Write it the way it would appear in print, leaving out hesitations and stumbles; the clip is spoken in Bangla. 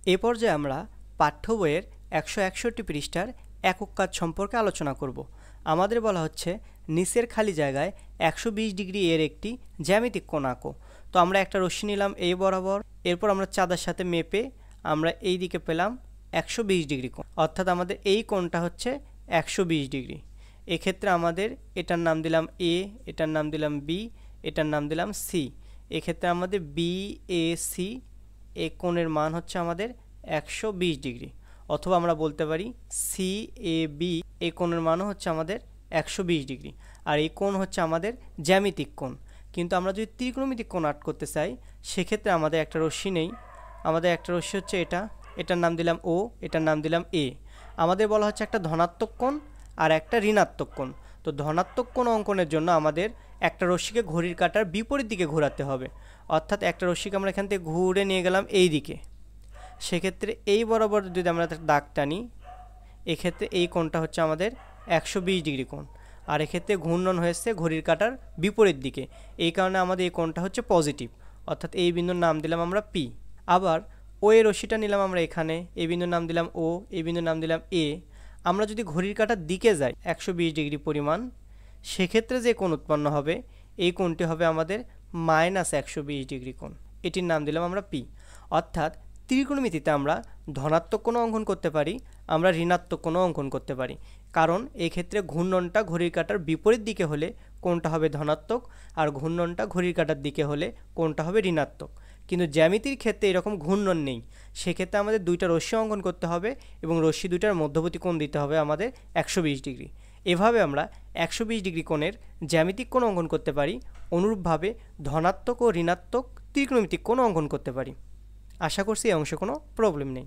এ পর্যায়ে আমরা পাঠ্য বইয়ের 161 পৃষ্ঠার একক কাজ সম্পর্কে আলোচনা করব। আমাদের বলা হচ্ছে নিচের খালি জায়গায় 120 ডিগ্রি এর একটি জ্যামিতিক কোণ আঁকো। তো আমরা একটা রশ্মি নিলাম এই বরাবর, এরপর আমরা চাঁদার সাথে মেপে আমরা এই দিকে পেলাম 120 ডিগ্রি কোণ, অর্থাৎ আমাদের এই কোণটা হচ্ছে 120 ডিগ্রি। এক্ষেত্রে আমাদের এটার নাম দিলাম এ, এটার নাম দিলাম বি, এটার নাম দিলাম সি। এক্ষেত্রে আমাদের বি এ সি এই কোণের মান হচ্ছে আমাদের 120 ডিগ্রি, অথবা আমরা বলতে পারি সি এ বি এই কোণের মানও হচ্ছে আমাদের 120 ডিগ্রি। আর এই কোণ হচ্ছে আমাদের জ্যামিতিক কোণ। কিন্তু আমরা যদি ত্রিকোণমিতিক কোণ আর্ট করতে চাই, সেক্ষেত্রে আমাদের একটা রশ্মি নেই, আমাদের একটা রশ্মি হচ্ছে এটার নাম দিলাম ও, এটার নাম দিলাম এ। আমাদের বলা হচ্ছে একটা ধনাত্মক কোণ আর একটা ঋণাত্মক কোণ। তো ধনাত্মক কোণ অঙ্কনের জন্য আমাদের একটা রশ্মিকে ঘড়ির কাঁটার বিপরীত দিকে ঘোরাতে হবে, অর্থাৎ একটা রশ্মিকে আমরা এখান থেকে ঘুরে নিয়ে গেলাম এই দিকে। সেক্ষেত্রে এই বরাবর যদি আমরা দাগ টানি, এক্ষেত্রে এই কোণটা হচ্ছে আমাদের 120 ডিগ্রি কোণ, আর এক্ষেত্রে ঘূর্ণন হয়েছে ঘড়ির কাঁটার বিপরীত দিকে। এই কারণে আমাদের এই কোণটা হচ্ছে পজিটিভ, অর্থাৎ এই বিন্দুর নাম দিলাম আমরা পি। আবার ও এর রশ্মিটা নিলাম আমরা এখানে, এই বিন্দুর নাম দিলাম ও, এই বিন্দুর নাম দিলাম এ। আমরা যদি ঘড়ির কাঁটার দিকে যাই 120 ডিগ্রি পরিমাণ, সেক্ষেত্রে যে কোণ উৎপন্ন হবে এই কোণটি হবে আমাদের -120 ডিগ্রি কোণ, এটির নাম দিলাম আমরা পি। অর্থাৎ ত্রিকোণমিতিতে আমরা ধনাত্মক কোণও অঙ্কন করতে পারি, আমরা ঋণাত্মক কোণও অঙ্কন করতে পারি, কারণ এই ক্ষেত্রে ঘূর্ণনটা ঘড়ির কাঁটার বিপরীত দিকে হলে কোণটা হবে ধনাত্মক, আর ঘূর্ণনটা ঘড়ির কাঁটার দিকে হলে কোণটা হবে ঋণাত্মক। কিন্তু জ্যামিতির ক্ষেত্রে এরকম ঘূর্ণন নেই, সেক্ষেত্রে আমাদের দুইটা রশ্মি অঙ্কন করতে হবে এবং রশ্মি দুইটার মধ্যবর্তী কোণ দিতে হবে আমাদের 120 ডিগ্রি। এভাবে আমরা 120 ডিগ্রি কোণের জ্যামিতিক কোণ অঙ্কন করতে পারি। অনুরূপভাবে ধনাত্মক ও ঋণাত্মক ত্রিকোণমিতিক কোণ অঙ্কন করতে পারি। আশা করছি এই অংশে কোনো প্রবলেম নেই।